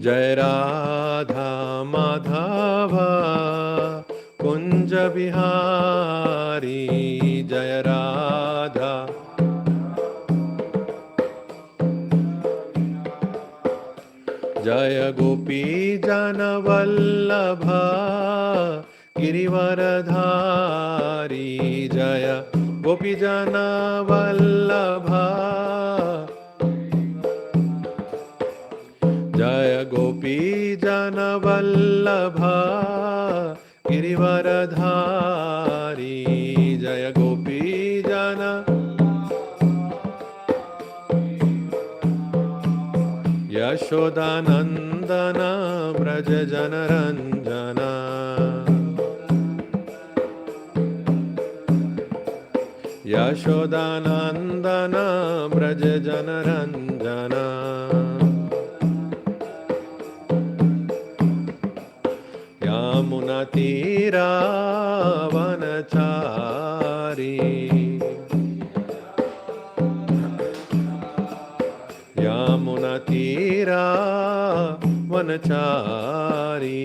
जय राधा माधव कुंज बिहारी, जय राधा जय गोपी जन वल्लभ गिरिवरधारी, जय गोपी जन वल्लभ, जय गोपी जन वल्लभ गिरिवरधारी, जय गोपी जन यशोदानंदन व्रज जनरंजन, यशोदानंदन व्रज जनरंजन, यमुना तीरा वनचारी, यमुना तीरा वनचारी,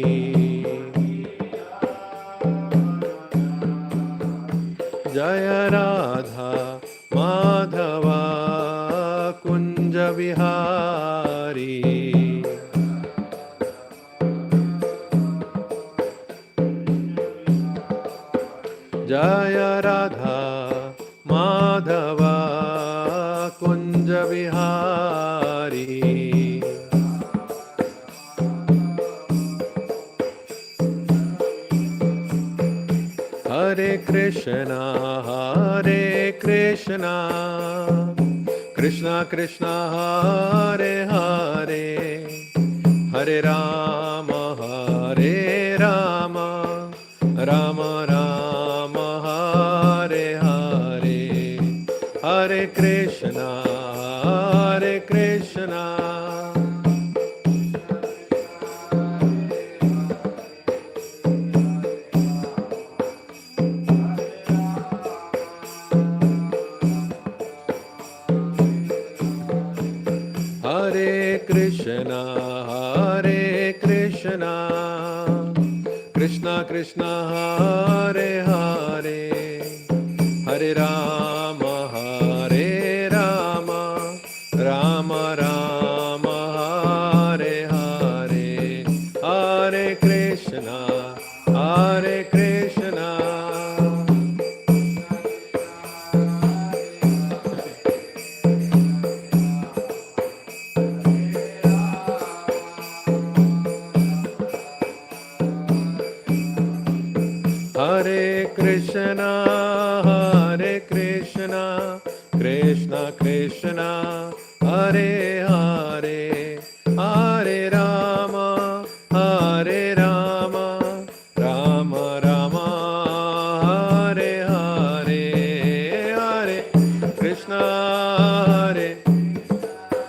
जय राधा माधवा कुंज विहारी, जय राधा माधवा कुंज विहारी। हरे कृष्णा कृष्णा कृष्णा हरे हरे, हरे राम राम राम हरे हरे, हरे कृष्णा हरे कृष्णा कृष्णा कृष्णा हरे हरे, हरे राम राम राम हरे हरे, हरे कृष्णा हरे कृष्णा कृष्णा कृष्णा हरे हरे, हरे राम राम राम हरे हरे, हरे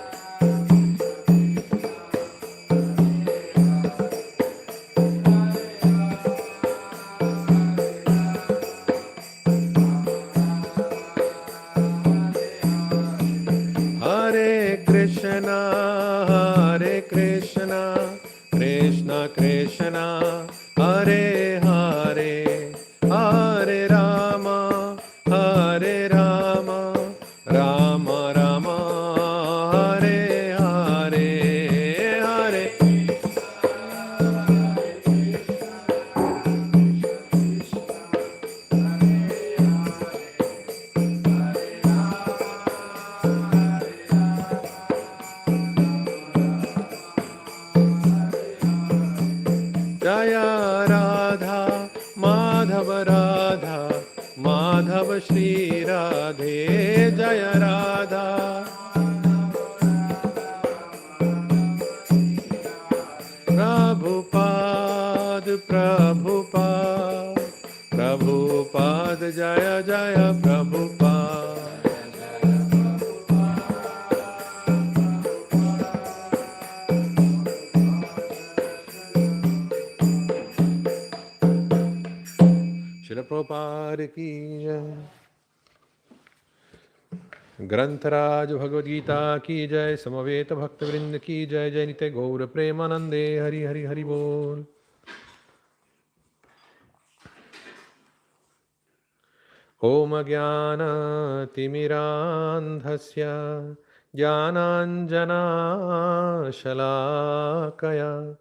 कृष्णा कृष्णा कृष्णा हरे हरे, हरे राम राम राम हरे हरे, हरे जय राधा माधव श्री राधे, जय राधा प्रभुपाद जय जय प्रभुपाद, श्रील प्रभुपाद की जय। ग्रंथराज भगवद गीता की जय, समवेत भक्त वृंद की जय, जय नित्य गौर प्रेमानंदे हरि हरि हरि बोल। ओम ज्ञानतिमिरान्धस्य ज्ञानाञ्जनाशलाकया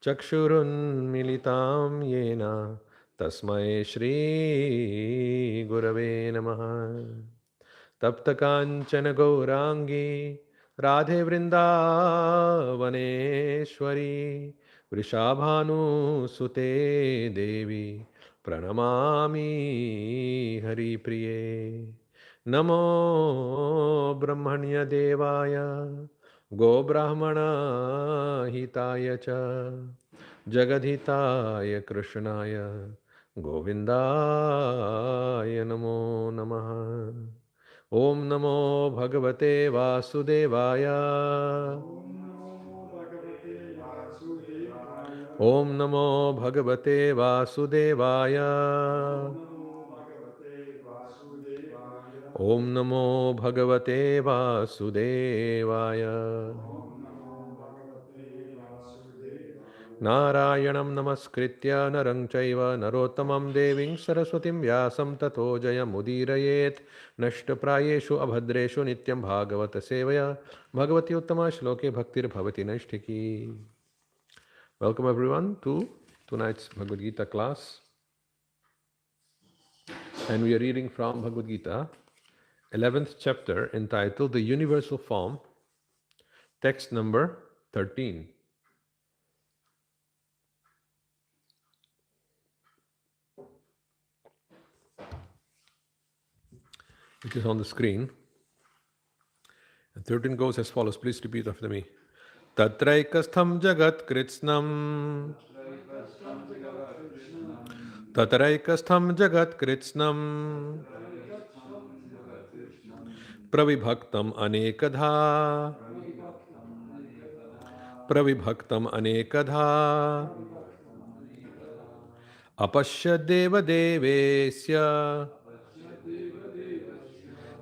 चक्षुरुन्मिलितां येन तस्मै श्रीगुरवे नमः। तप्तकाञ्चन गौराङ्गी राधे वृन्दावनेश्वरी, वृषाभानुसुते देवी प्रणमामि हरिप्रिये। नमो ब्रह्मण्यदेवाय गोब्राह्मणहिताय च जगद्धिताय कृष्णाय गोविन्दाय नमो नमः। ओम नमो भगवते वासुदेवाय। ओम नमो भगवते वासुदेवाय। ओम नमो भगवते वासुदेवाय। नारायणं नमस्कृत्य नरं चैव नरोत्तमं देवीं सरस्वतीं व्यासं ततो जयमुदीरयेत्। नष्टप्रायेषु अभद्रेषु नित्यं भागवत सेवया भगवती उत्तमा श्लोके भक्तिर्भवति नैष्ठिकी। Welcome everyone to tonight's Bhagavad Gita class, and we are reading from Bhagavad Gita 11th chapter entitled The Universal Form, text number 13. Which is on the screen. And 13 goes as follows. Please repeat after me. Tatraikastham jagat kritsnam. Tatraikastham jagat kritsnam. Pravibhaktam anekadha. Pravibhaktam anekadha. Apashya deva devesya.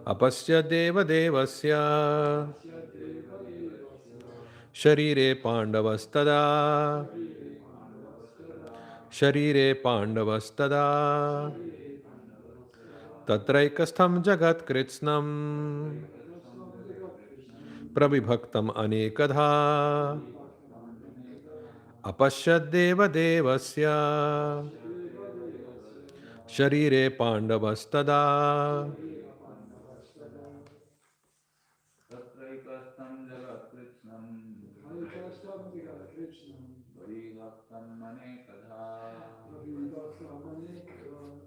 Apasya deva devasya. Sharire pandavastada. Sharire pandavastada. Tatraikastham jagat kritsnam. Prabhibhaktam anekadha. Apashyadeva devasya. Sharire pandavastada. Tatraikastam jagat kritsnam Varibhaktam manekadha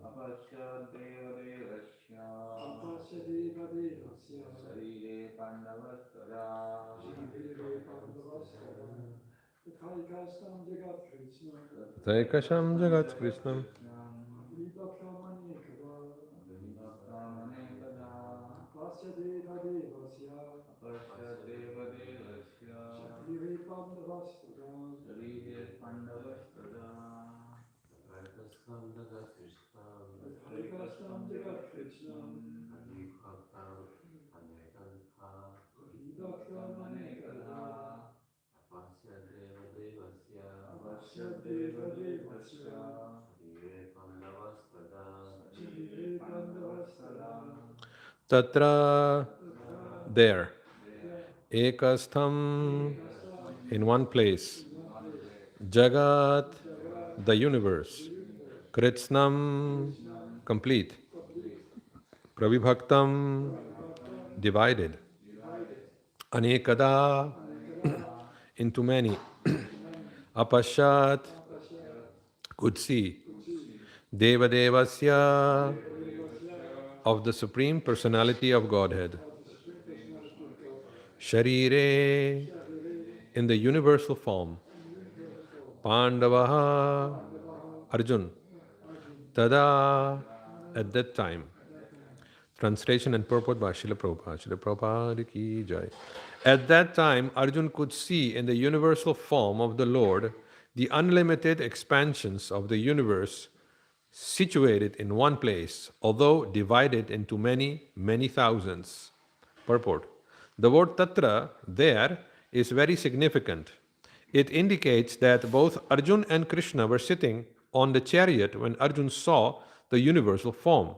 Apasya deva devasya Sarire pandavastada Tatraikastham jagat kritsnam. Apasya deva devasya Sarire pandavastada Tatraikastam jagat kritsnam Varibhaktam manekadha Apasya deva devasya Sarire pandavastada Tatra, there. Ekastham, in one place. Jagat, the universe. Kritsnam, complete. Pravibhaktam, divided. Anekada, into many. Apashat, could see. Devadevasya, of the Supreme Personality of Godhead. Sharire, in the universal form. Pandavaha, Arjun. Tada, at that time. Translation and purport by Srila Prabhupada. Srila Prabhupada ki jai. At that time, Arjun could see in the universal form of the Lord the unlimited expansions of the universe situated in one place, although divided into many, many thousands. Purport. The word tatra there is very significant. It indicates that both Arjun and Krishna were sitting on the chariot when Arjun saw the universal form.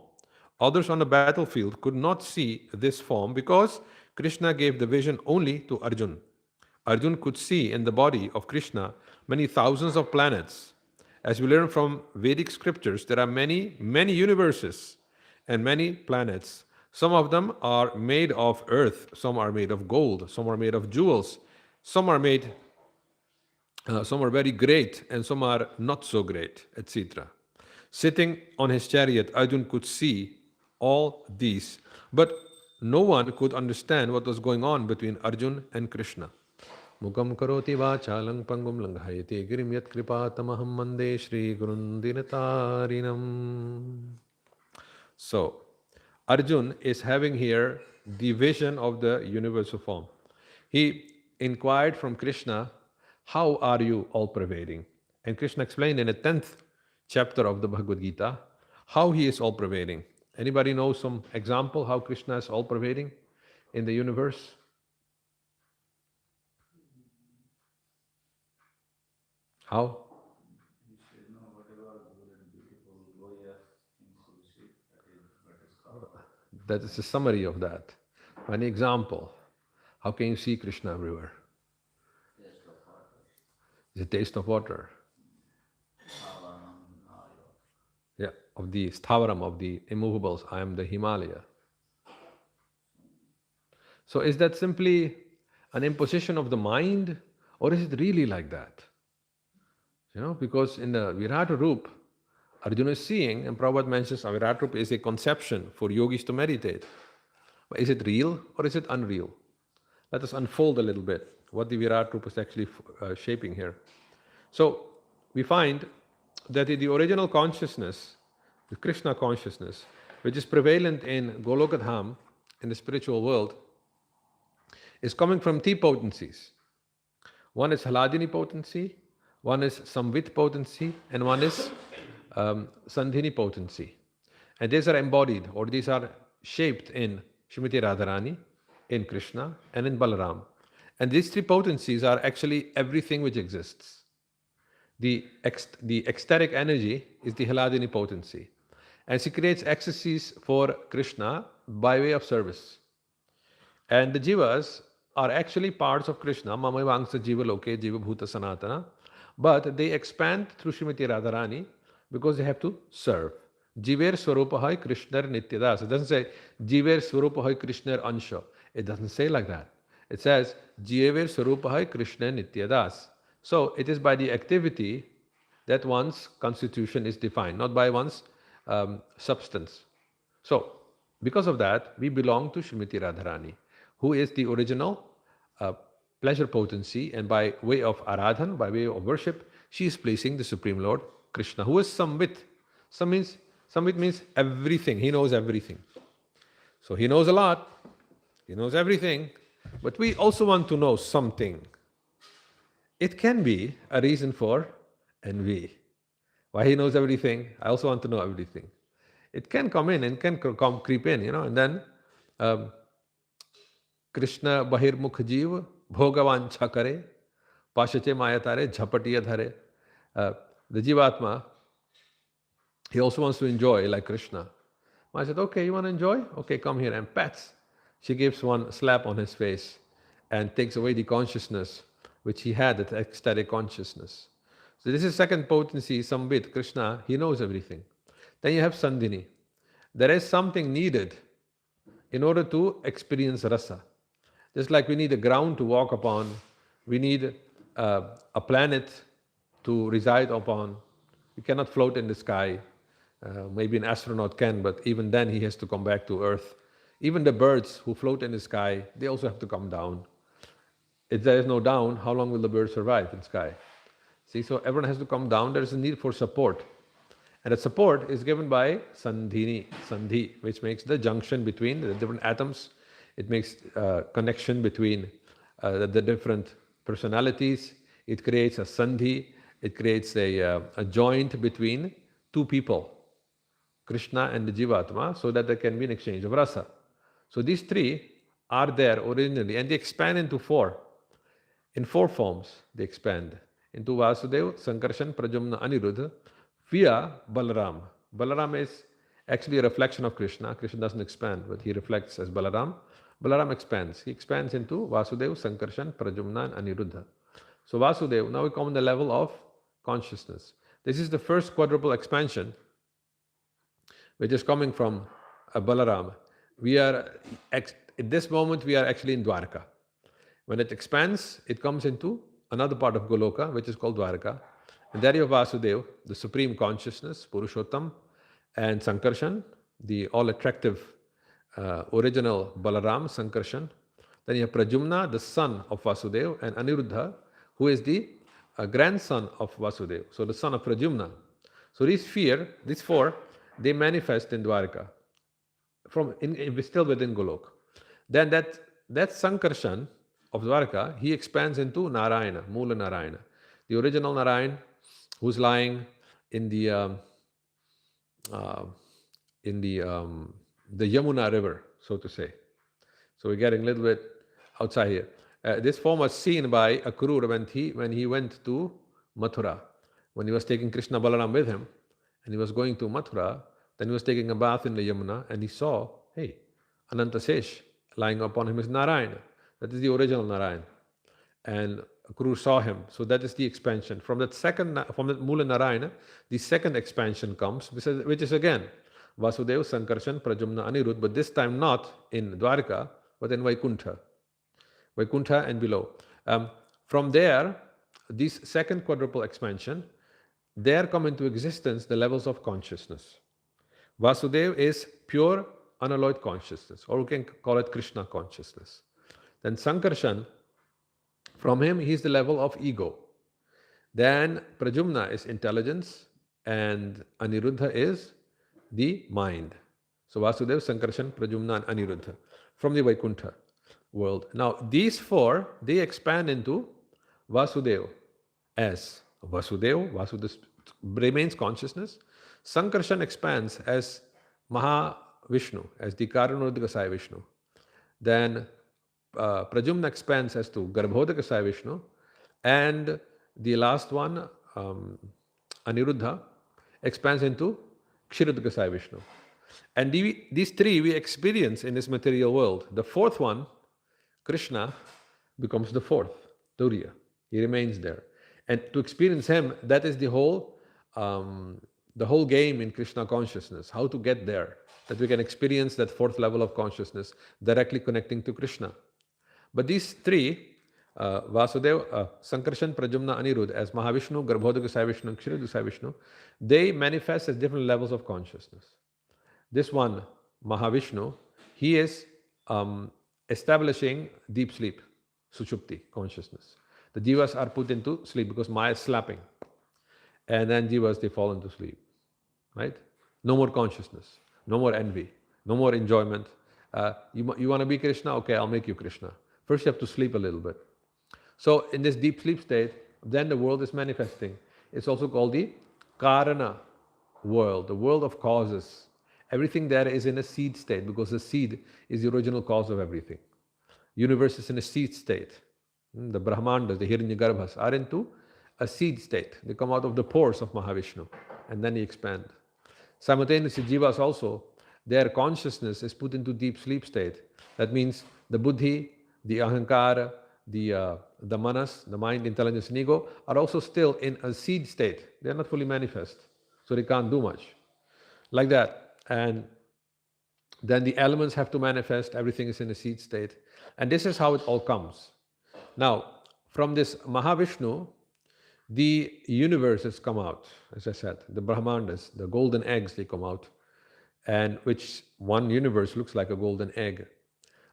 Others on the battlefield could not see this form because Krishna gave the vision only to Arjun. Arjun could see in the body of Krishna many thousands of planets. As we learn from Vedic scriptures, there are many, many universes and many planets. Some of them are made of earth, some are made of gold, some are made of jewels, some are made, some are very great, and some are not so great, etc. Sitting on his chariot, Arjun could see all these, but no one could understand what was going on between Arjun and Krishna. Mukam karoti vachalang pangum langhayate girim yat kripatamaham mande Shri Gurun Dinatarinam. So, Arjun is having here the vision of the universal form. He inquired from Krishna, how are you all pervading? And Krishna explained in the 10th chapter of the Bhagavad Gita how he is all pervading. Anybody know some example how Krishna is all pervading in the universe? How? You should know whatever good and beautiful, glorious things you see, that is called. That is a summary of that. An example. How can you see Krishna everywhere? Taste of water. The taste of water. Bhavanam, Yeah, of the sthavaram, of the immovables. I am the Himalaya. So is that simply an imposition of the mind, or is it really like that? Because in the Virat Rup, Arjuna is seeing, and Prabhupada mentions Virat Rup is a conception for yogis to meditate. But is it real or is it unreal? Let us unfold a little bit what the Virat Rup is actually shaping here. So we find that the original consciousness, the Krishna consciousness, which is prevalent in Golokadham, in the spiritual world, is coming from three potencies. One is Haladini potency, one is Samvit potency, and one is Sandhini potency. And these are embodied, or these are shaped in Srimati Radharani, in Krishna, and in Balaram. And these three potencies are actually everything which exists. The ecstatic energy is the Haladini potency. And she creates ecstasies for Krishna by way of service. And the jivas are actually parts of Krishna, Mama Vangsa Jiva Loke, Jiva Bhuta Sanatana, but they expand through Srimati Radharani because they have to serve. Jiver Swarupahai Krishnar Nityadas. It doesn't say Jiver Swarupahai Krishnar Ansha. It doesn't say like that. It says Jiver Swarupahai Krishnar Nityadas. So it is by the activity that one's constitution is defined, not by one's substance. So, because of that, we belong to Srimati Radharani, who is the original pleasure potency, and by way of aradhan, by way of worship, she is placing the Supreme Lord Krishna, who is Samvit. Samvit means everything. He knows everything. So he knows a lot. He knows everything. But we also want to know something. It can be a reason for envy. Why he knows everything? I also want to know everything. It can come in and can creep in, and then Krishna bahirmukh jeev bhogavancha kare pashache mayatare jhapatiya dhare. The jivatma, he also wants to enjoy like Krishna. I said, okay, you want to enjoy? Okay, come here, and pats. She gives one slap on his face and takes away the consciousness which he had, that ecstatic consciousness. So this is second potency, Samvit. Krishna, he knows everything. Then you have Sandhini. There is something needed in order to experience rasa. Just like we need a ground to walk upon, we need a planet to reside upon. You cannot float in the sky. Maybe an astronaut can, but even then he has to come back to Earth. Even the birds who float in the sky, they also have to come down. If there is no down, how long will the bird survive in the sky? See, so everyone has to come down. There is a need for support. And that support is given by Sandhini, Sandhi, which makes the junction between the different atoms. It makes connection between the different personalities. It creates a Sandhi. It creates a joint between two people, Krishna and the Jivatma, so that there can be an exchange of rasa. So these three are there originally, and they expand into four. In four forms, they expand into Vasudeva, Sankarshan, Pradyumna, Aniruddha via Balaram. Balaram is actually a reflection of Krishna. Krishna doesn't expand, but he reflects as Balaram. Balaram expands. He expands into Vasudeva, Sankarshan, Pradyumna, and Aniruddha. So Vasudeva, now we come on the level of consciousness. This is the first quadruple expansion, which is coming from Balaram. We are, at this moment, we are actually in Dwarka. When it expands, it comes into another part of Goloka, which is called Dwarka. And there you have Vasudeva, the supreme consciousness, Purushottam, and Sankarshan, the all-attractive original Balaram, Sankarshan. Then you have Pradyumna, the son of Vasudeva, and Aniruddha, who is the grandson of Vasudeva, so the son of Pradyumna. So these four, they manifest in Dwarka, still within Golok. Then that Sankarshan of Dwarka, he expands into Narayana, Mula Narayana, the original Narayan, who's lying in the Yamuna river, so to say. So we're getting a little bit outside here. This form was seen by Akrura when he went to Mathura. When he was taking Krishna Balaram with him, and he was going to Mathura, then he was taking a bath in the Yamuna, and he saw, hey, Anantasesh lying upon him is Narayana. That is the original Narayan. And Akrura saw him. So that is the expansion. From that Mula Narayana, the second expansion comes, which is again Vasudeva, Sankarshan, Pradyumna, Aniruddha, but this time not in Dwarka, but in Vaikuntha. Vaikuntha and below. From there, this second quadruple expansion, there come into existence the levels of consciousness. Vasudeva is pure unalloyed consciousness, or we can call it Krishna consciousness. Then Sankarshan, from him, he is the level of ego. Then Pradyumna is intelligence, and Aniruddha is the mind. So Vasudeva, Sankarshan, Pradyumna, and Aniruddha from the Vaikuntha world. Now these four, they expand into Vasudeva as Vasudeva. Vasudeva remains consciousness. Sankarshan expands as Mahavishnu, as the Karanodakasaya Vishnu. Then Pradyumna expands as to Garbhodakasaya Vishnu. And the last one, Aniruddha, expands into Kshirodakasaya Vishnu. And these three we experience in this material world. The fourth one, Krishna, becomes the fourth, Turiya. He remains there. And to experience him, that is the whole game in Krishna consciousness, how to get there, that we can experience that fourth level of consciousness directly connecting to Krishna. But these three, Vasudeva, Sankarshan, Pradyumna, Aniruddha, as Mahavishnu, Garbhodakasaya Vishnu, and Kshirodakasaya Vishnu, they manifest as different levels of consciousness. This one, Mahavishnu, he is establishing deep sleep, Sushupti, consciousness. The jivas are put into sleep because Maya is slapping. And then jivas, they fall into sleep. Right? No more consciousness, no more envy, no more enjoyment. You want to be Krishna? Okay, I'll make you Krishna. First you have to sleep a little bit. So in this deep sleep state, then the world is manifesting. It's also called the Karana world, the world of causes. Everything there is in a seed state because the seed is the original cause of everything. Universe is in a seed state. The Brahmandas, the Hiranyagarbhas are into a seed state. They come out of the pores of Mahavishnu and then they expand. Simultaneously, jivas also, their consciousness is put into deep sleep state. That means the buddhi, the ahankara, the manas, the mind, intelligence, and ego are also still in a seed state. They are not fully manifest, so they can't do much. Like that. And then the elements have to manifest, everything is in a seed state. And this is how it all comes. Now, from this Mahavishnu, the universes come out, as I said, the Brahmandas, the golden eggs, they come out, and which one universe looks like a golden egg.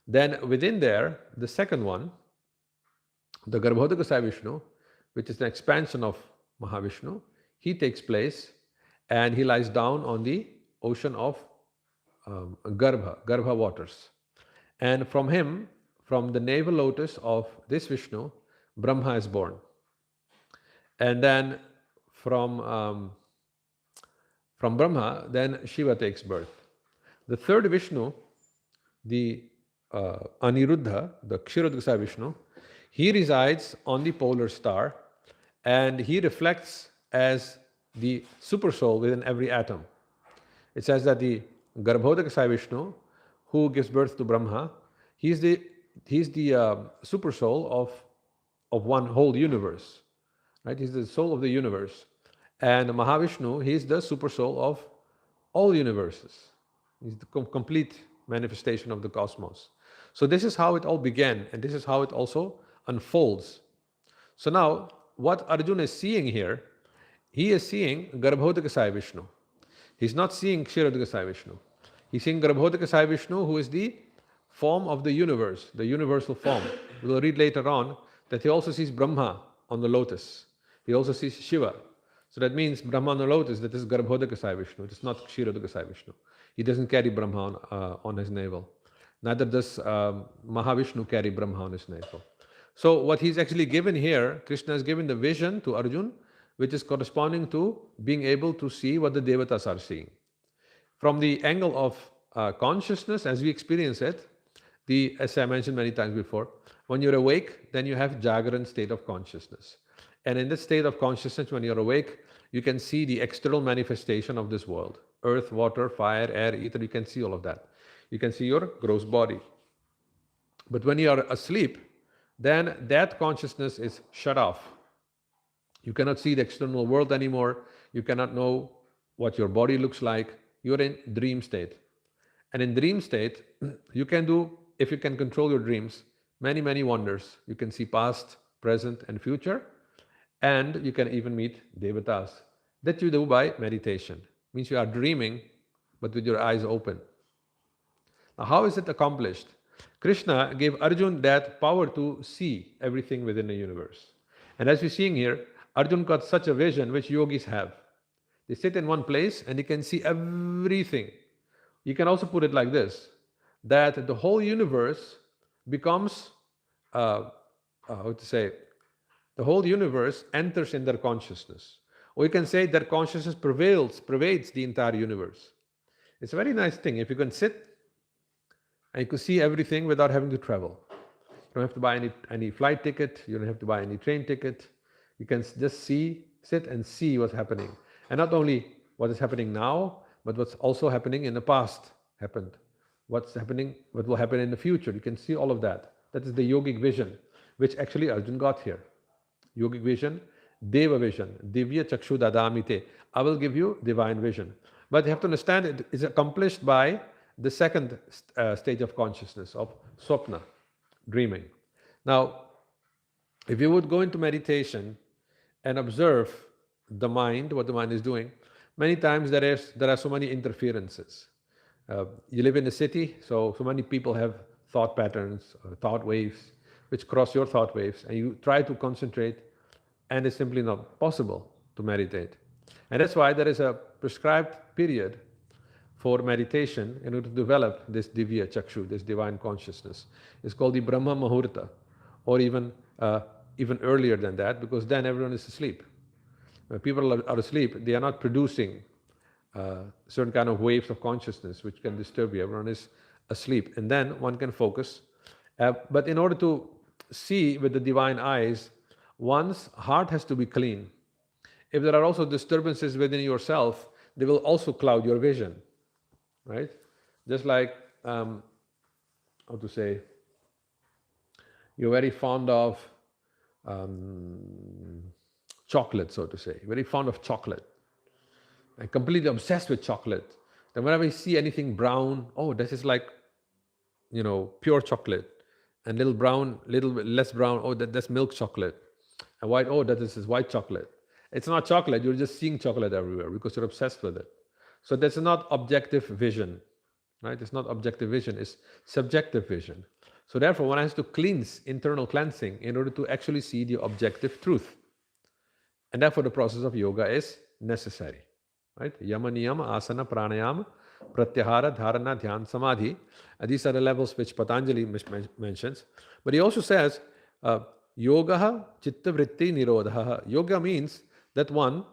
Then within there, the second one, the Garbhodakasaya Vishnu, which is an expansion of Mahavishnu, he takes place and he lies down on the ocean of Garbha waters. And from him, from the navel lotus of this Vishnu, Brahma is born. And then from Brahma, then Shiva takes birth. The third Vishnu, the Aniruddha, the Kshirodakasa Vishnu, he resides on the polar star and he reflects as the super soul within every atom. It says that the Garbhodakasa Vishnu, who gives birth to Brahma, he's the super soul of one whole universe. Right? He's the soul of the universe. And Mahavishnu, he's the super soul of all universes. He's the complete manifestation of the cosmos. So this is how it all began, and this is how it also unfolds. So now, what Arjuna is seeing here, he is seeing Garbhodakasaya Vishnu. He's not seeing Kshirodakasaya Vishnu. He's seeing Garbhodakasaya Vishnu, who is the form of the universe, the universal form. We will read later on that he also sees Brahma on the lotus. He also sees Shiva. So that means Brahma on the lotus, that is Garbhodakasaya Vishnu. It is not Kshirodakasaya Vishnu. He doesn't carry Brahma on his navel. Neither does Mahavishnu carry Brahma on his navel. So what he's actually given here, Krishna has given the vision to Arjuna, which is corresponding to being able to see what the devatas are seeing. From the angle of consciousness, as we experience it, as I mentioned many times before, when you're awake, then you have Jagaran state of consciousness. And in this state of consciousness, when you're awake, you can see the external manifestation of this world. Earth, water, fire, air, ether, you can see all of that. You can see your gross body. But when you are asleep, then that consciousness is shut off. You cannot see the external world anymore. You cannot know what your body looks like. You're in dream state. And in dream state, you can do, if you can control your dreams, many, many wonders. You can see past, present, and future. And you can even meet devatas. That you do by meditation. Means you are dreaming, but with your eyes open. Now, how is it accomplished? Krishna gave Arjuna that power to see everything within the universe. And as we're seeing here, Arjuna got such a vision which yogis have. They sit in one place and they can see everything. You can also put it like this, that the whole universe becomes, how to say, the whole universe enters in their consciousness. Or you can say their consciousness pervades the entire universe. It's a very nice thing. If you can sit and you can see everything without having to travel. You don't have to buy any flight ticket. You don't have to buy any train ticket. You can just sit and see what's happening. And not only what is happening now, but what's also happening in the past happened. What's happening, what will happen in the future. You can see all of that. That is the yogic vision, which actually Arjuna got here. Yogic vision, Deva vision, Divya Chakshu Dadamite. I will give you divine vision. But you have to understand it is accomplished by the second stage of consciousness, of Swapna, dreaming. Now, if you would go into meditation and observe the mind, what the mind is doing, many times there are so many interferences. You live in a city, so many people have thought patterns, thought waves, which cross your thought waves, and you try to concentrate, and it's simply not possible to meditate. And that's why there is a prescribed period for meditation in order to develop this Divya Chakshu, this divine consciousness. It's called the Brahma Muhurta, or even earlier than that, because then everyone is asleep. When people are asleep, they are not producing certain kind of waves of consciousness which can disturb you. Everyone is asleep, and then one can focus. But in order to see with the divine eyes, one's heart has to be clean. If there are also disturbances within yourself, they will also cloud your vision, right? Just like, how to say, you're very fond of chocolate, so to say, very fond of chocolate, and completely obsessed with chocolate. Then whenever you see anything brown, oh, this is like, pure chocolate. And little brown, little bit less brown, oh, that's milk chocolate. And white, oh, this is white chocolate. It's not chocolate, you're just seeing chocolate everywhere because you're obsessed with it. So that's not objective vision, right? It's not objective vision, it's subjective vision. So therefore, one has to cleanse, internal cleansing, in order to actually see the objective truth. And therefore, the process of yoga is necessary, right? Yama, niyama, asana, pranayama, pratyahara, dharana, dhyan, samadhi. These are the levels which Patanjali mentions. But he also says, yoga chitta vritti nirodha. Yoga means that one,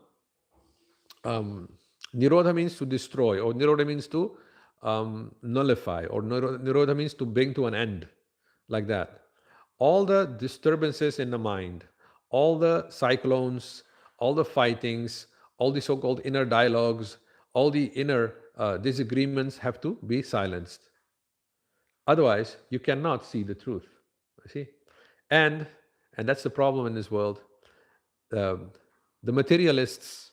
nirodha means to destroy, or nirodha means to nullify, or nirodha means to bring to an end, like that. All the disturbances in the mind, all the cyclones, all the fightings, all the so-called inner dialogues, all the inner disagreements have to be silenced. Otherwise, you cannot see the truth. You see, and and that's the problem in this world. Um, the materialists,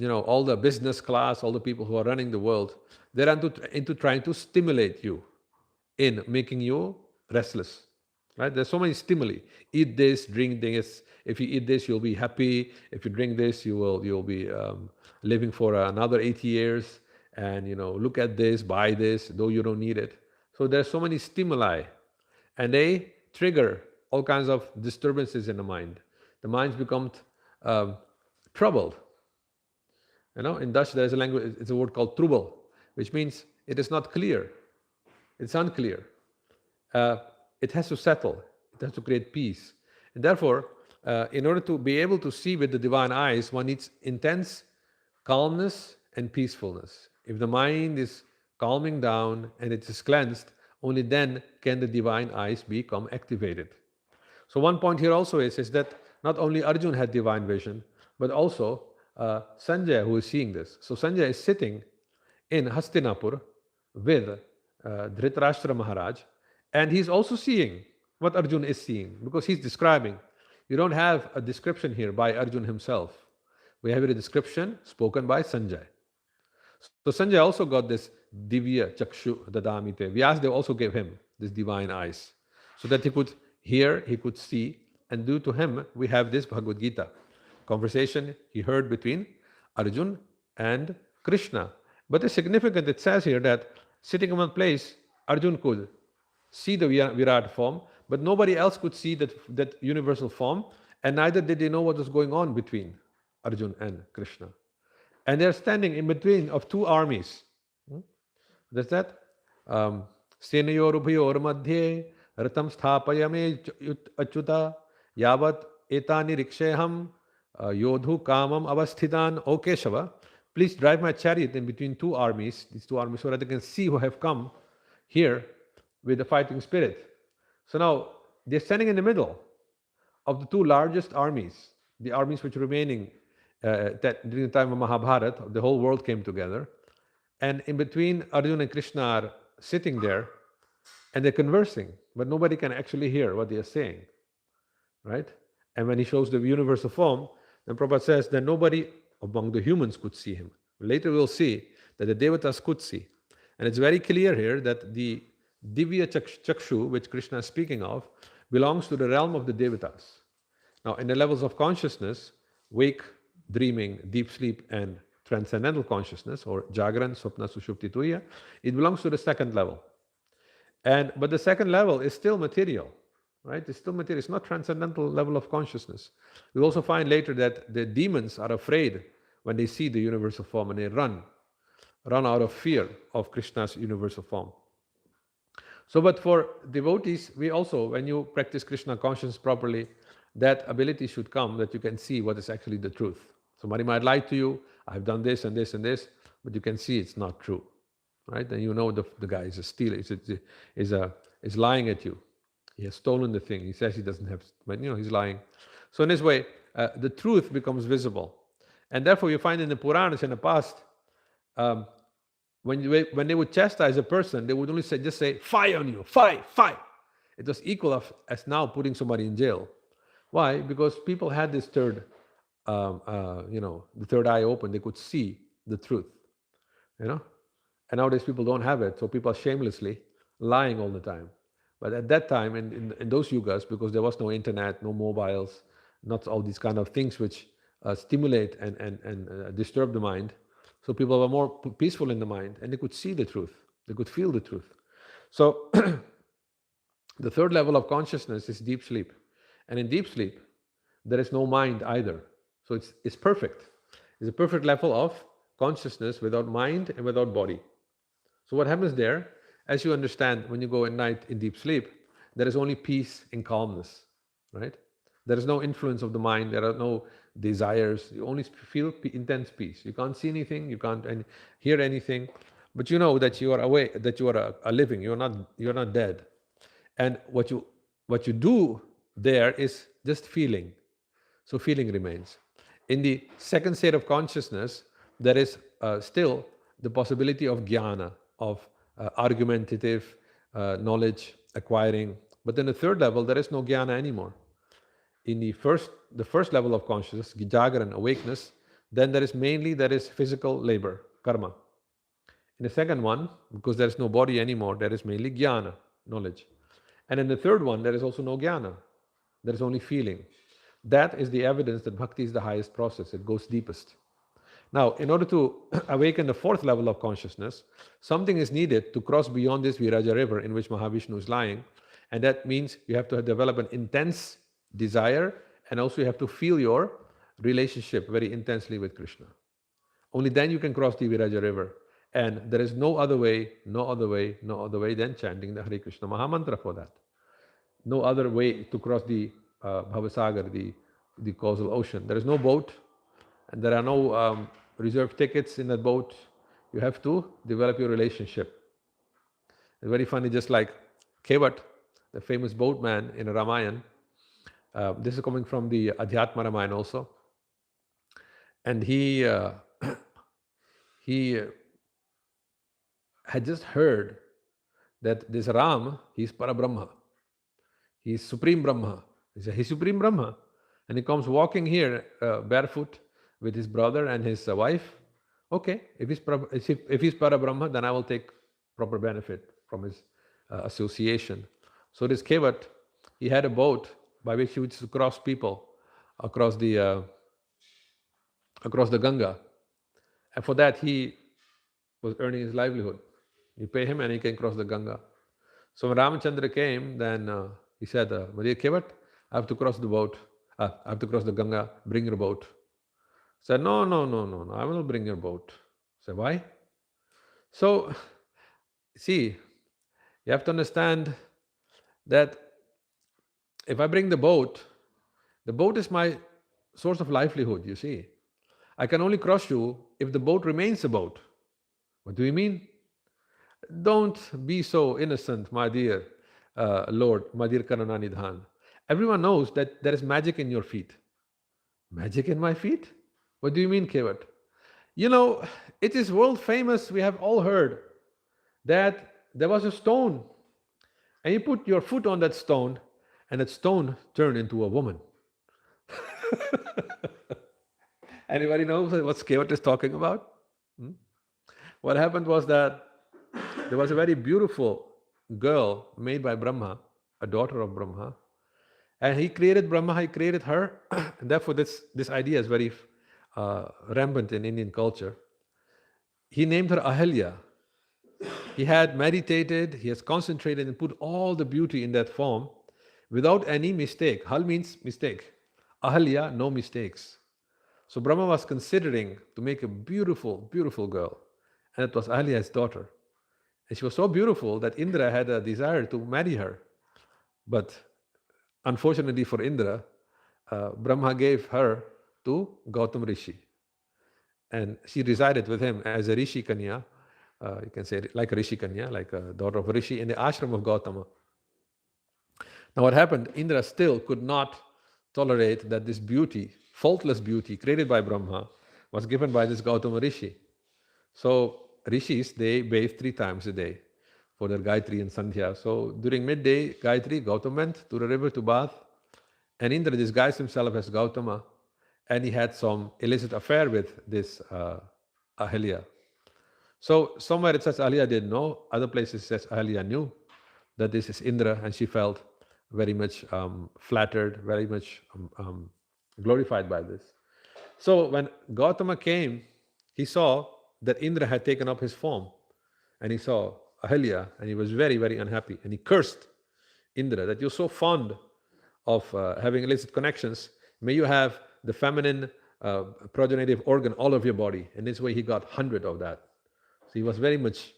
all the business class, all the people who are running the world, they're into trying to stimulate you in making you restless. Right? There's so many stimuli. Eat this, drink this. If you eat this, you'll be happy. If you drink this, you'll be living for another 80 years. And look at this, buy this, though you don't need it. So there's so many stimuli, and they trigger all kinds of disturbances in the mind. The mind's become um, troubled. In Dutch, there's a language, it's a word called troebel, which means it is not clear, it's unclear. Uh, it has to settle, it has to create peace. And therefore, in order to be able to see with the divine eyes, one needs intense calmness and peacefulness. If the mind is calming down and it is cleansed, only then can the divine eyes become activated. So one point here also is that not only Arjun had divine vision, but also Sanjay, who is seeing this. So Sanjay is sitting in Hastinapur with Dhritarashtra Maharaj, and he's also seeing what Arjun is seeing, because he's describing. You don't have a description here by Arjun himself. We have a description spoken by Sanjay. So Sanjay also got this Divya Chakshu Dadamite. Vyasdev also gave him this divine eyes, so that he could hear, he could see, and due to him we have this Bhagavad Gita conversation he heard between Arjun and Krishna. But it's significant, it says here that sitting in one place, Arjun could see the Virat form, but nobody else could see that universal form, and neither did they know what was going on between Arjun and Krishna. And they're standing in between of two armies. That's that. Senayorubhayor madhye ratam sthapayame achyuta yavat etani riksheham yodhu kamam avasthitan. O Keshava, please drive my chariot in between two armies, these two armies, so that they can see who have come here with the fighting spirit. So now they're standing in the middle of the two largest armies, the armies which were remaining during the time of Mahabharata. The whole world came together. And in between, Arjuna and Krishna are sitting there and they're conversing, but nobody can actually hear what they are saying. Right? And when he shows the universal form, then Prabhupada says that nobody among the humans could see him. Later we'll see that the Devatas could see. And it's very clear here that the Divya Chakshu, which Krishna is speaking of, belongs to the realm of the Devatas. Now, in the levels of consciousness, wake, dreaming, deep sleep, and transcendental consciousness, or Jagran, Swapna, Sushupti, Tuya, it belongs to the second level. But the second level is still material, right? It's still material. It's not transcendental level of consciousness. We'll also find later that the demons are afraid when they see the universal form, and they run out of fear of Krishna's universal form. So, but for devotees, we also, when you practice Krishna consciousness properly, that ability should come, that you can see what is actually the truth. Somebody might lie to you, I've done this and this and this, but you can see it's not true, right? Then you know the guy is a stealer, is lying at you. He has stolen the thing. He says he doesn't have, but he's lying. So in this way, the truth becomes visible. And therefore you find in the Puranas in the past, when they would chastise a person, they would only just say, fie on you, fie. It was equal as now putting somebody in jail. Why? Because people had this the third eye open. They could see the truth, And nowadays people don't have it, so people are shamelessly lying all the time. But at that time, in those yugas, because there was no internet, no mobiles, not all these kind of things which stimulate and disturb the mind, so people were more peaceful in the mind, and they could see the truth. They could feel the truth. So the third level of consciousness is deep sleep. And in deep sleep, there is no mind either. So it's perfect. It's a perfect level of consciousness without mind and without body. So what happens there, as you understand, when you go at night in deep sleep, there is only peace and calmness, right? There is no influence of the mind. There are no desires. You only feel intense peace. You can't see anything. You can't hear anything. But you know that you are awake, that you are living. You're not dead. And what you do there is just feeling. So feeling remains. In the second state of consciousness, there is still the possibility of jnana, of argumentative knowledge acquiring. But in the third level, there is no jnana anymore. In the first level of consciousness, jagran, awakeness, then there is physical labor, karma. In the second one, because there is no body anymore, there is mainly jnana, knowledge. And in the third one, there is also no jnana. There is only feeling. That is the evidence that bhakti is the highest process. It goes deepest. Now, in order to awaken the fourth level of consciousness, something is needed to cross beyond this Viraja river in which Mahavishnu is lying. And that means you have to develop an intense desire, and also you have to feel your relationship very intensely with Krishna. Only then you can cross the Viraja river. And there is no other way, no other way, no other way than chanting the Hare Krishna Mahamantra for that. No other way to cross the Bhavasagar, the causal ocean. There is no boat, and there are no reserved tickets in that boat. You have to develop your relationship. It's very funny, just like Kevat, the famous boatman in Ramayana. This is coming from the Adhyatma Ramayana also. And he had just heard that this Ram, he is Parabrahma. He is Supreme Brahma. He said, he's Supreme Brahma. And he comes walking here barefoot with his brother and his wife. Okay, if he's Parabrahma, then I will take proper benefit from his association. So this Kevat, he had a boat by which he would cross people across the Ganga. And for that, he was earning his livelihood. You pay him and he can cross the Ganga. So when Ramachandra came, then he said, my dear Kevat, I have to cross the boat. I have to cross the Ganga, bring your boat. He said, no, I will not bring your boat. I said, why? So, see, you have to understand that if I bring the boat is my source of livelihood, you see. I can only cross you if the boat remains a boat. What do you mean? Don't be so innocent, my dear Lord, my dear Karananidhan. Everyone knows that there is magic in your feet. Magic in my feet? What do you mean, Kevat? You know, it is world famous, we have all heard, that there was a stone, and you put your foot on that stone, and that stone turned into a woman. Anybody know what Kevat is talking about? What happened was that there was a very beautiful girl made by Brahma, a daughter of Brahma, and he created Brahma, he created her, and therefore this idea is very rampant in Indian culture. He named her Ahalya. He had meditated, he has concentrated and put all the beauty in that form without any mistake. Hal means mistake. Ahalya, no mistakes. So Brahma was considering to make a beautiful, beautiful girl, and it was Ahalya's daughter. And she was so beautiful that Indra had a desire to marry her. But unfortunately for Indra, Brahma gave her to Gautam Rishi. And she resided with him as a Rishi Kanya, you can say like a Rishi Kanya, like a daughter of a Rishi in the ashram of Gautama. Now what happened, Indra still could not tolerate that this beauty, faultless beauty created by Brahma, was given by this Gautama Rishi. So Rishis, they bathe 3 times a day for their Gayatri and Sandhya. So during midday, Gayatri, Gautama went to the river to bath, and Indra disguised himself as Gautama, and he had some illicit affair with this Ahalya. So somewhere it says Ahalya didn't know, other places it says Ahalya knew that this is Indra, and she felt very much flattered, very much glorified by this. So when Gautama came, he saw that Indra had taken up his form, and he saw Ahalya, and he was very, very unhappy, and he cursed Indra that you're so fond of having illicit connections, may you have the feminine progenitive organ all over your body. And this way he got 100 of that. So he was very much,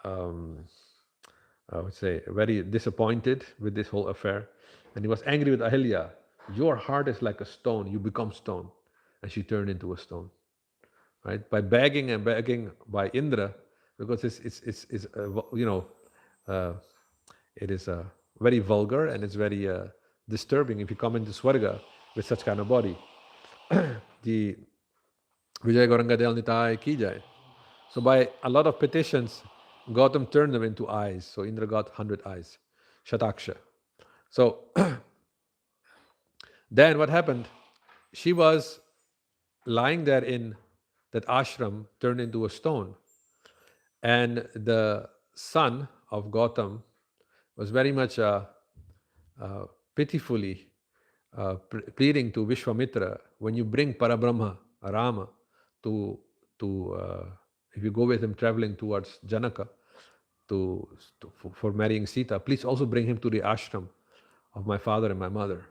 I would say, very disappointed with this whole affair. And he was angry with Ahalya. Your heart is like a stone, you become stone. And she turned into a stone. Right? By begging and begging by Indra, because uh, it is very vulgar and it's very disturbing if you come into Swarga with such kind of body. The Vijay Gauranga Dayal Nitai ki jai. So by a lot of petitions, Gautam turned them into eyes. So Indra got 100 eyes, Shataksha. So then what happened? She was lying there in that ashram turned into a stone. And the son of Gautam was very much pitifully pleading to Vishwamitra, when you bring Parabrahma, Rama, to, if you go with him traveling towards Janaka for marrying Sita, please also bring him to the ashram of my father and my mother,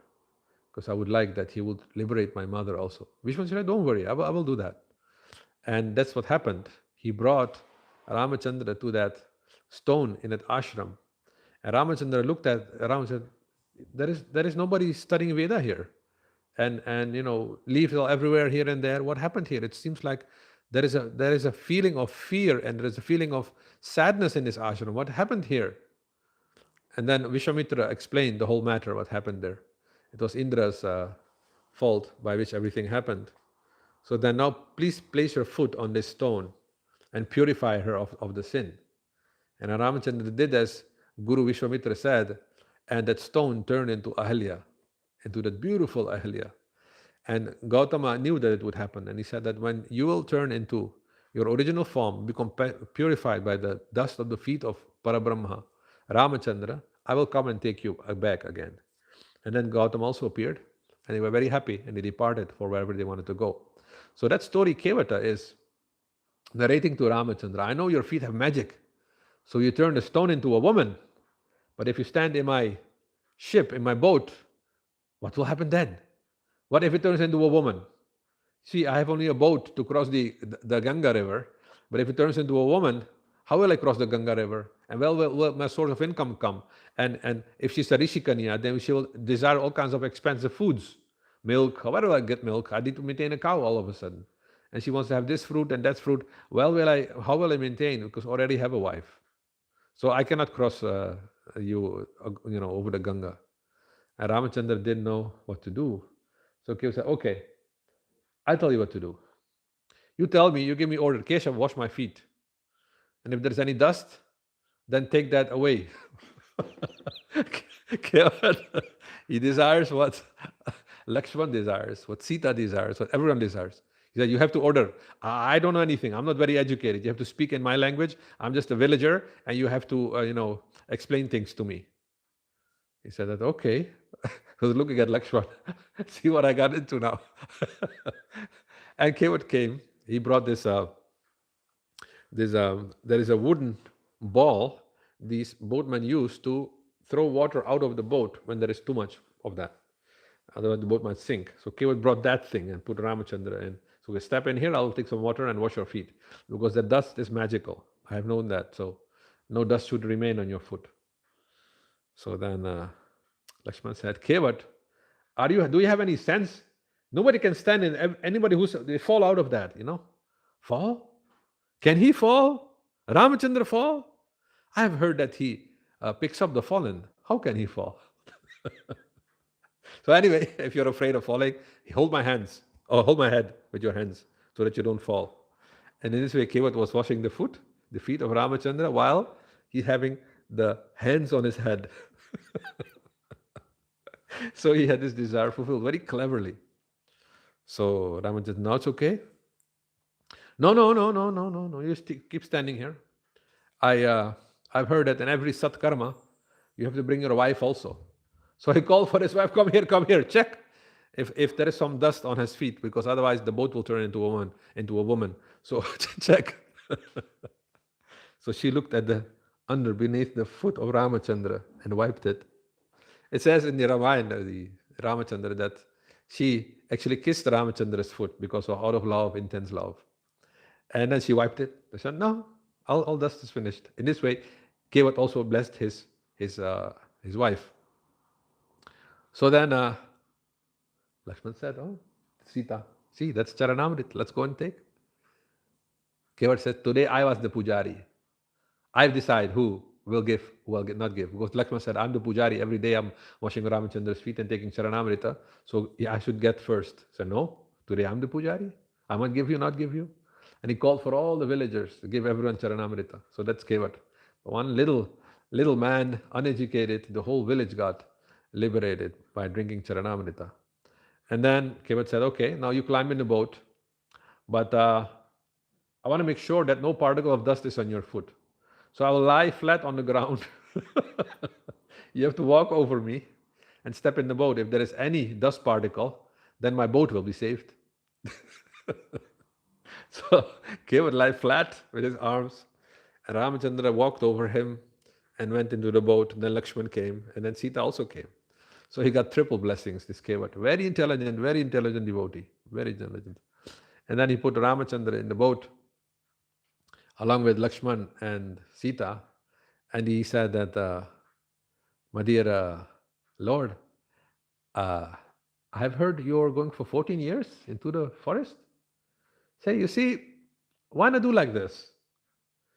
because I would like that he would liberate my mother also. Vishwamitra said, don't worry, I will do that. And that's what happened. He brought Ramachandra to that stone in that ashram. And Ramachandra looked at Ram and said, there is nobody studying Veda here. And leaves all everywhere here and there. What happened here? It seems like there is a feeling of fear and there is a feeling of sadness in this ashram. What happened here? And then Vishwamitra explained the whole matter, what happened there. It was Indra's fault by which everything happened. So then now please place your foot on this stone and purify her of the sin. And Ramachandra did as Guru Vishwamitra said, and that stone turned into Ahalya, into that beautiful Ahalya. And Gautama knew that it would happen, and he said that when you will turn into your original form, become purified by the dust of the feet of Parabrahma, Ramachandra, I will come and take you back again. And then Gautama also appeared, and they were very happy, and they departed for wherever they wanted to go. So that story, Kevata, is narrating to Ramachandra, I know your feet have magic, so you turn the stone into a woman, but if you stand in my ship, in my boat, what will happen then? What if it turns into a woman? See, I have only a boat to cross the Ganga river, but if it turns into a woman, how will I cross the Ganga river? And where will my source of income come? And if she's a Rishikanya, then she will desire all kinds of expensive foods. Milk, where will I get milk? I need to maintain a cow all of a sudden. And she wants to have this fruit and that fruit. How will I maintain? Because I already have a wife. So I cannot cross over the Ganga. And Ramachandra didn't know what to do. So Kev said, okay, I'll tell you what to do. You tell me, you give me order, Keshav, wash my feet. And if there's any dust, then take that away. He desires what Lakshman desires, what Sita desires, what everyone desires. He said, you have to order. I don't know anything. I'm not very educated. You have to speak in my language. I'm just a villager, and you have to, explain things to me. He said that, okay. He was looking at Lakshman. See what I got into now. And Kevat came. He brought this, there is a wooden ball these boatmen use to throw water out of the boat when there is too much of that. Otherwise the boat might sink. So Kevat brought that thing and put Ramachandra in. So we step in here, I'll take some water and wash your feet. Because the dust is magical. I have known that. So no dust should remain on your foot. So then Lakshman said, Kevat, do you have any sense? Nobody can stand in, anybody they fall out of that, Fall? Can he fall? Ramachandra fall? I have heard that he picks up the fallen. How can he fall? So anyway, if you're afraid of falling, hold my hands, or hold my head with your hands so that you don't fall. And in this way, Kevat was washing the feet of Ramachandra, while he's having the hands on his head. So he had this desire fulfilled very cleverly. So Ramachandra, now it's okay. No. You keep standing here. I've heard that in every satkarma, you have to bring your wife also. So he called for his wife, come here, check if there is some dust on his feet, because otherwise the boat will turn into a woman. So check. So she looked at beneath the foot of Ramachandra and wiped it. It says in the Ramayana, the Ramachandra, that she actually kissed Ramachandra's foot because out of love, intense love. And then she wiped it. She said, no, all dust is finished. In this way, Kevat also blessed his wife. So then Lakshman said, oh, Sita, see, that's Charanamrit. Let's go and take. Kevat said, today I was the pujari. I decide who will give, who will not give. Because Lakshman said, I'm the pujari. Every day I'm washing Ramachandra's feet and taking Charanamrita. So yeah, I should get first. I said, no, today I'm the pujari. I might give you, not give you. And he called for all the villagers to give everyone Charanamrita. So that's Kevat. One little man, uneducated, the whole village got liberated by drinking Charanamrita. And then Kevat said, okay, now you climb in the boat, but I want to make sure that no particle of dust is on your foot. So I will lie flat on the ground. You have to walk over me and step in the boat. If there is any dust particle, then my boat will be saved. So Kevat would lie flat with his arms, and Ramachandra walked over him and went into the boat. Then Lakshman came, and then Sita also came. So he got triple blessings, this Kevat. Very intelligent devotee. Very intelligent. And then he put Ramachandra in the boat along with Lakshman and Sita. And he said that, my dear Lord, I have heard you're going for 14 years into the forest. Say, you see, why not do like this?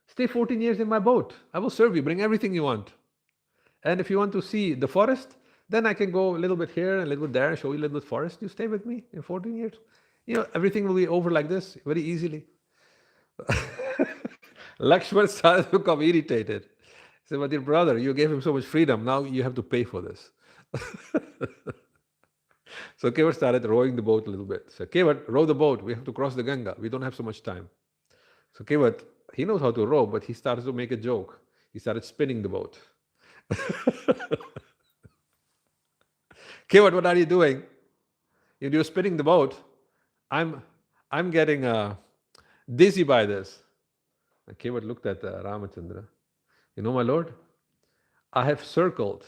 Stay 14 years in my boat. I will serve you. Bring everything you want. And if you want to see the forest, then I can go a little bit here and a little bit there and show you a little bit forest. You stay with me in 14 years. You know, everything will be over like this very easily. Lakshman started to become irritated. He said, but dear brother, you gave him so much freedom. Now you have to pay for this. So Kevat started rowing the boat a little bit. So Kevat, row the boat. We have to cross the Ganga. We don't have so much time. So Kevat, he knows how to row, but he started to make a joke. He started spinning the boat. Kevat, what are you doing? You're spinning the boat. I'm getting dizzy by this. And Kevat looked at Ramachandra. You know, my lord, I have circled.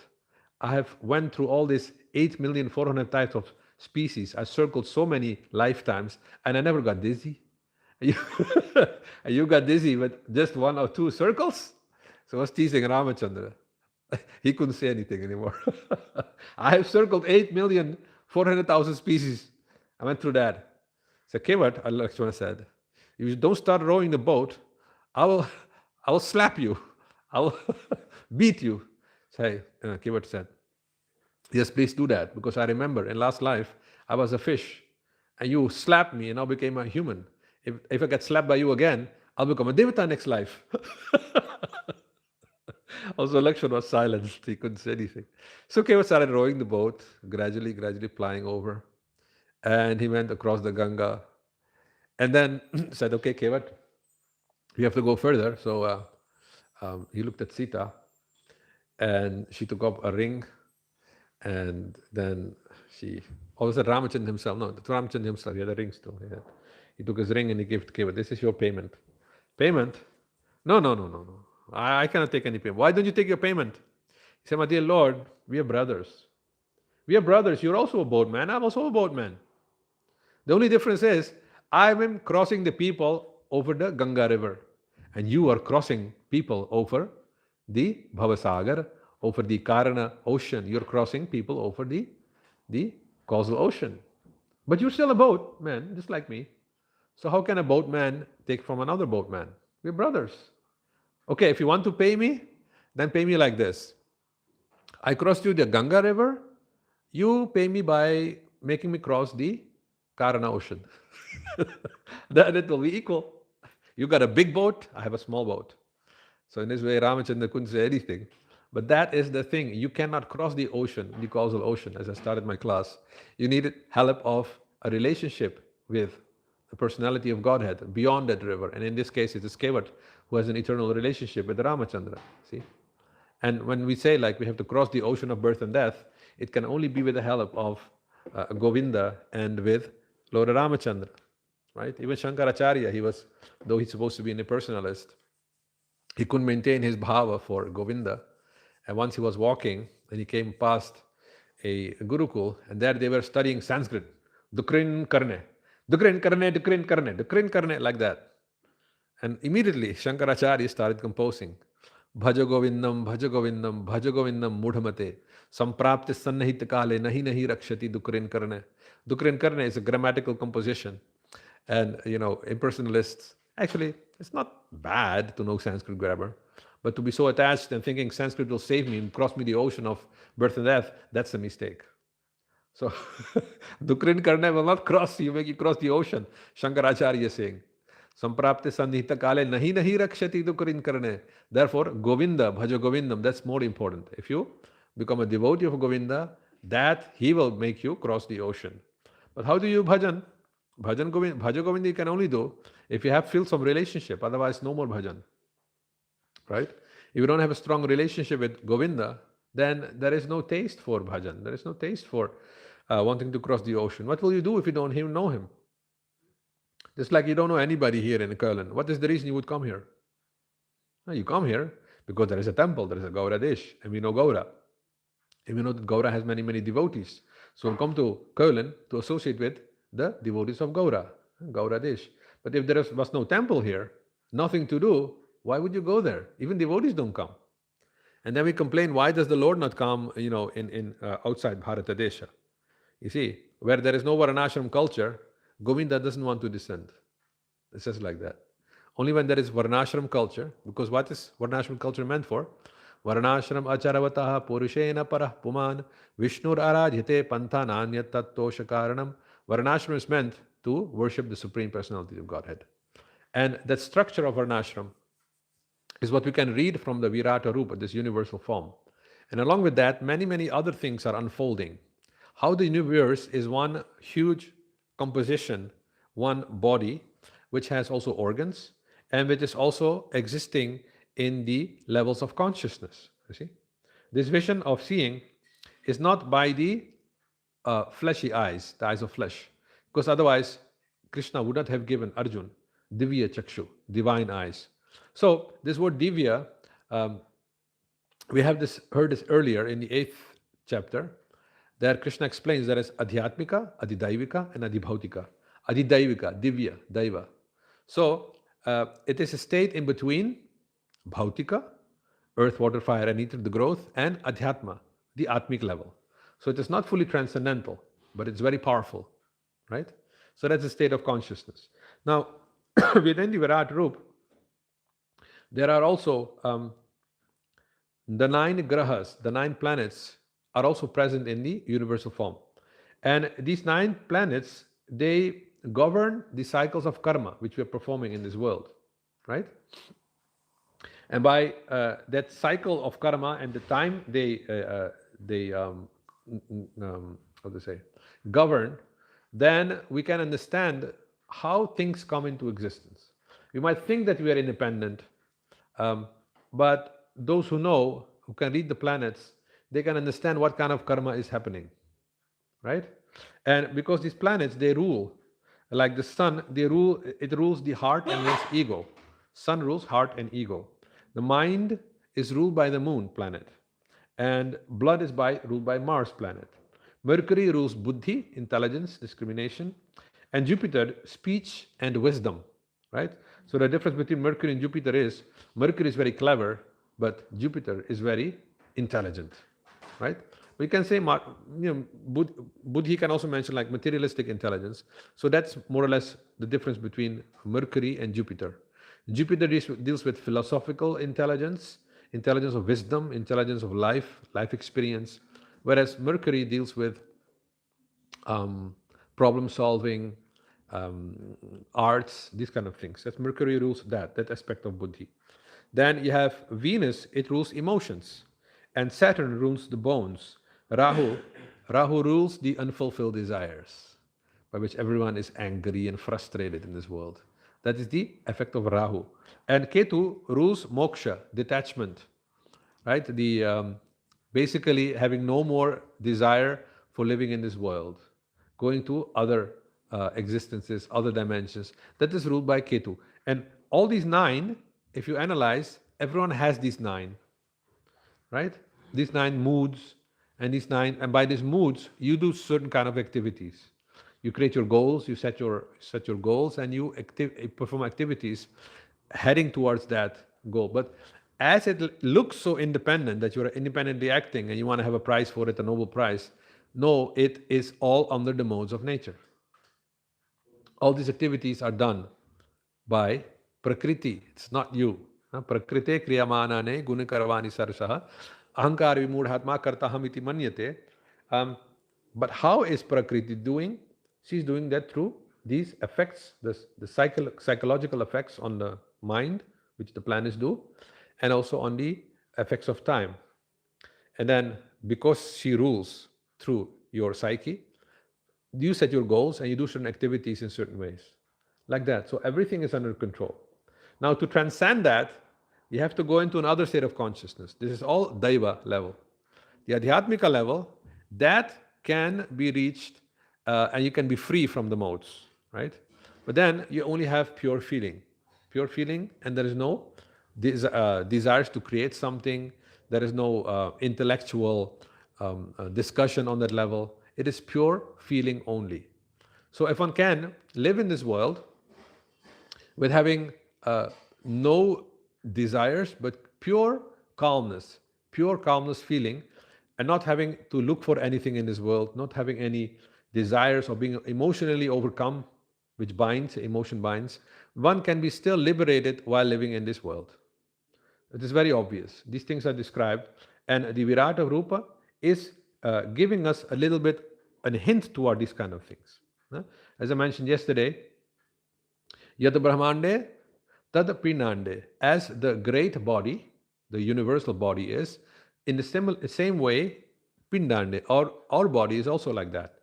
I have went through all these 8,400,000 types of species. I circled so many lifetimes, and I never got dizzy. You got dizzy with just one or two circles? So I was teasing Ramachandra. He couldn't say anything anymore. I have circled 8,400,000 species. I went through that. So Kevat, Lakshmana said, if you don't start rowing the boat, I will slap you. I will beat you. So Kevat said, yes, please do that, because I remember in last life I was a fish and you slapped me and I became a human. If I get slapped by you again, I'll become a Devata next life. Also, Lakshman was silent. He couldn't say anything. So Kevat started rowing the boat, gradually flying over. And he went across the Ganga. And then said, okay, Kevat, we have to go further. So he looked at Sita, and she took up a ring. And then she, also Ramachandra himself, no, Ramachandra himself, he had a ring still. He took his ring and he gave it to Kevat. This is your payment. Payment? No. I cannot take any payment. Why don't you take your payment? He said, my dear Lord, we are brothers. We are brothers. You're also a boatman. I'm also a boatman. The only difference is I am crossing the people over the Ganga river, and you are crossing people over the Bhavasagar, over the Karana ocean. You're crossing people over the causal ocean. But you're still a boatman, just like me. So how can a boatman take from another boatman? We're brothers. Okay, if you want to pay me, then pay me like this. I crossed you the Ganga river. You pay me by making me cross the Karana ocean. Then it will be equal. You got a big boat, I have a small boat. So in this way, Ramachandra couldn't say anything. But that is the thing. You cannot cross the ocean, the causal ocean, as I started my class. You need help of a relationship with the personality of Godhead beyond that river. And in this case, it is Kevat who has an eternal relationship with Ramachandra. See? And when we say like we have to cross the ocean of birth and death, it can only be with the help of Govinda and with Lord Ramachandra. Right? Even Shankaracharya, though he's supposed to be an impersonalist, he couldn't maintain his bhava for Govinda. And once he was walking, and he came past a Gurukul, and there they were studying Sanskrit. Dukrin karne, dukrin karne, dukrin karne, dukrin karne, like that. And immediately Shankaracharya started composing. Bhaja Govindam, Bhaja Govindam, Bhaja Govindam Mudhamate, Samprapti Sannahit Kale, Nahi Nahi Rakshati Dukrin Karne. Dukrin Karne is a grammatical composition. And, impersonalists, actually, it's not bad to know Sanskrit grammar, But to be so attached and thinking Sanskrit will save me and cross me the ocean of birth and death, that's a mistake. So, Dukrin Karna will not cross you, make you cross the ocean. Shankaracharya is saying. Samprapte sannihita kale nahi nahi rakshati dukrin karne. Therefore, Govinda, bhaja Govindam, that's more important. If you become a devotee of Govinda, that he will make you cross the ocean. But how do you bhajan? Bhaja Govinda you can only do if you have feel some relationship, otherwise no more bhajan. Right? If you don't have a strong relationship with Govinda, then there is no taste for bhajan. There is no taste for wanting to cross the ocean. What will you do if you don't even know him? Just like you don't know anybody here in Köln. What is the reason you would come here? You come here because there is a temple, there is a Gauradesh, and we know Gaura. And we know that Gaura has many, many devotees. So we come to Köln to associate with the devotees of Gaura, Gauradesh. But if there was no temple here, nothing to do, why would you go there? Even devotees don't come. And then we complain, why does the Lord not come, in outside Bharatadesha? You see, where there is no Varnashram culture, Govinda doesn't want to descend. It's just like that. Only when there is Varnashram culture, because what is Varnashram culture meant for? Varnashram acharavataha purushena parah puman Vishnur aradhyate pantha nanyat tattosha karanam. Varnashram is meant to worship the Supreme Personality of Godhead. And that structure of Varnashram is what we can read from the Virata Rupa, this universal form. And along with that, many, many other things are unfolding. How the universe is one huge composition, one body, which has also organs, and which is also existing in the levels of consciousness. You see? This vision of seeing is not by the fleshy eyes, the eyes of flesh, because otherwise Krishna would not have given Arjun Divya Chakshu, divine eyes. So this word Divya, we have heard this earlier in the 8th chapter. There Krishna explains there is Adhyatmika, Adidaivika, and Adibhautika. Adidaivika, Divya, Daiva. So it is a state in between Bhautika, earth, water, fire, and ether, the growth, and Adhyatma, the Atmic level. So it is not fully transcendental, but it's very powerful, right? So that's a state of consciousness. Now, within the Virat Rup, there are also the 9 grahas, the 9 planets, are also present in the universal form. And these 9 planets, they govern the cycles of karma which we are performing in this world, right? And by that cycle of karma and the time they govern, then we can understand how things come into existence. We might think that we are independent, but those who know, who can read the planets, they can understand what kind of karma is happening, right? And because these planets, they rule, like the sun, it rules the heart and one's ego. Sun rules heart and ego. The mind is ruled by the moon planet, and blood is ruled by Mars planet. Mercury rules buddhi, intelligence, discrimination, and Jupiter, speech and wisdom, right? So the difference between Mercury and Jupiter is, Mercury is very clever, but Jupiter is very intelligent, right? We can say, buddhi can also mention like materialistic intelligence. So that's more or less the difference between Mercury and Jupiter. Jupiter deals with philosophical intelligence, intelligence of wisdom, intelligence of life experience, whereas Mercury deals with problem solving, arts, these kind of things. That's Mercury rules that aspect of buddhi. Then you have Venus, it rules emotions, and Saturn rules the bones. Rahu rules the unfulfilled desires, by which everyone is angry and frustrated in this world. That is the effect of Rahu. And Ketu rules moksha, detachment, right? The basically having no more desire for living in this world, going to other existences, other dimensions. That is ruled by Ketu. And all these 9, if you analyze, everyone has these 9, right? These 9 moods, and by these moods, you do certain kind of activities. You create your goals, you set your goals, and you perform activities heading towards that goal. But as it looks so independent, that you are independently acting and you want to have a prize for it, a Nobel Prize, no, it is all under the modes of nature. All these activities are done by Prakriti. It's not you. Prakrite kriyamanane gunakarvani sarsaha ahankar vimudhatma kartaham iti manyate. Um, but how is Prakriti doing? She's doing that through these effects, the psychological effects on the mind, which the planets do, and also on the effects of time. And then because she rules through your psyche, you set your goals and you do certain activities in certain ways. Like that. So everything is under control. Now, to transcend that, you have to go into another state of consciousness. This is all Daiva level. The Adhyatmika level, that can be reached and you can be free from the modes, right? But then you only have pure feeling, and there is no desires to create something. There is no intellectual discussion on that level. It is pure feeling only. So if one can live in this world with having no desires but pure calmness feeling, and not having to look for anything in this world, not having any desires or being emotionally overcome, which binds, emotion binds, one can be still liberated while living in this world. It is very obvious. These things are described, and the Virata Rupa is giving us a little bit a hint toward these kind of things. As I mentioned yesterday, Yad Brahmande, Tad Pinande, as the great body, the universal body is, in the same way, Pindande, our body is also like that.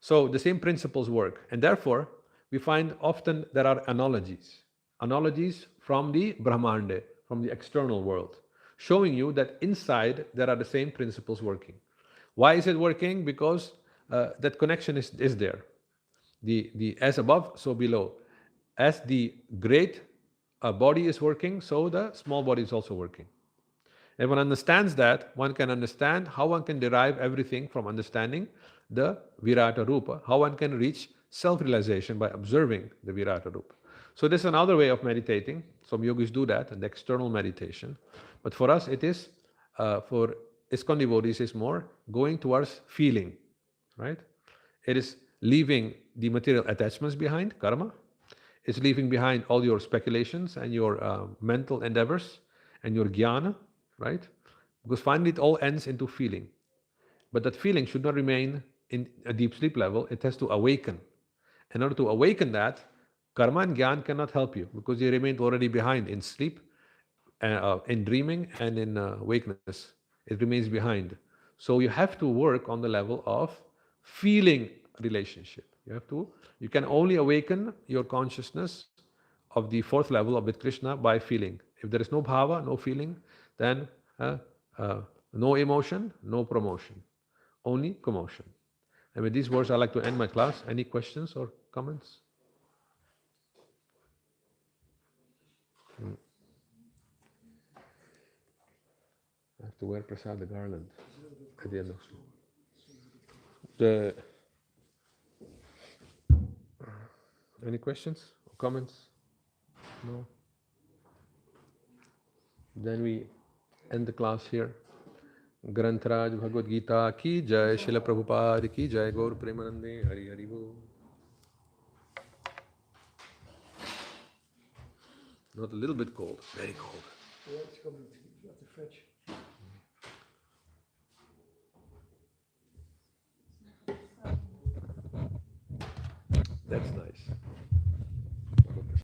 So the same principles work, and therefore we find often there are analogies from the Brahmande, from the external world, showing you that inside there are the same principles working. Why is it working? Because that connection is there. The as above, so below. As the great body is working, so the small body is also working. If one understands that, one can understand how one can derive everything from understanding the Virata Rupa, how one can reach self-realization by observing the Virata Rupa. So this is another way of meditating. Some yogis do that, an external meditation. But for us, it is, for ISKCON devotees, is more going towards feeling, right? It is leaving the material attachments behind, karma. It's leaving behind all your speculations and your mental endeavors and your jnana, right? Because finally it all ends into feeling. But that feeling should not remain in a deep sleep level. It has to awaken. In order to awaken that, karma and jnana cannot help you because they remained already behind in sleep, in dreaming, and in wakeness. It remains behind. So you have to work on the level of feeling relationship. You can only awaken your consciousness of the fourth level of with Krishna by feeling. If there is no bhava, no feeling, then no emotion, no promotion, only commotion. And with these words, I'd like to end my class. Any questions or comments? I have to wear Prasad the garland at the end of the. Any questions or comments? No. Then we end the class here. Grantaraj Bhagavad Gita ki jai, Srila Prabhupada ki jai, Gaur Premanande, Hari Hari Bol. Not a little bit cold, very cold. Yeah, it's coming at the fridge. That's nice.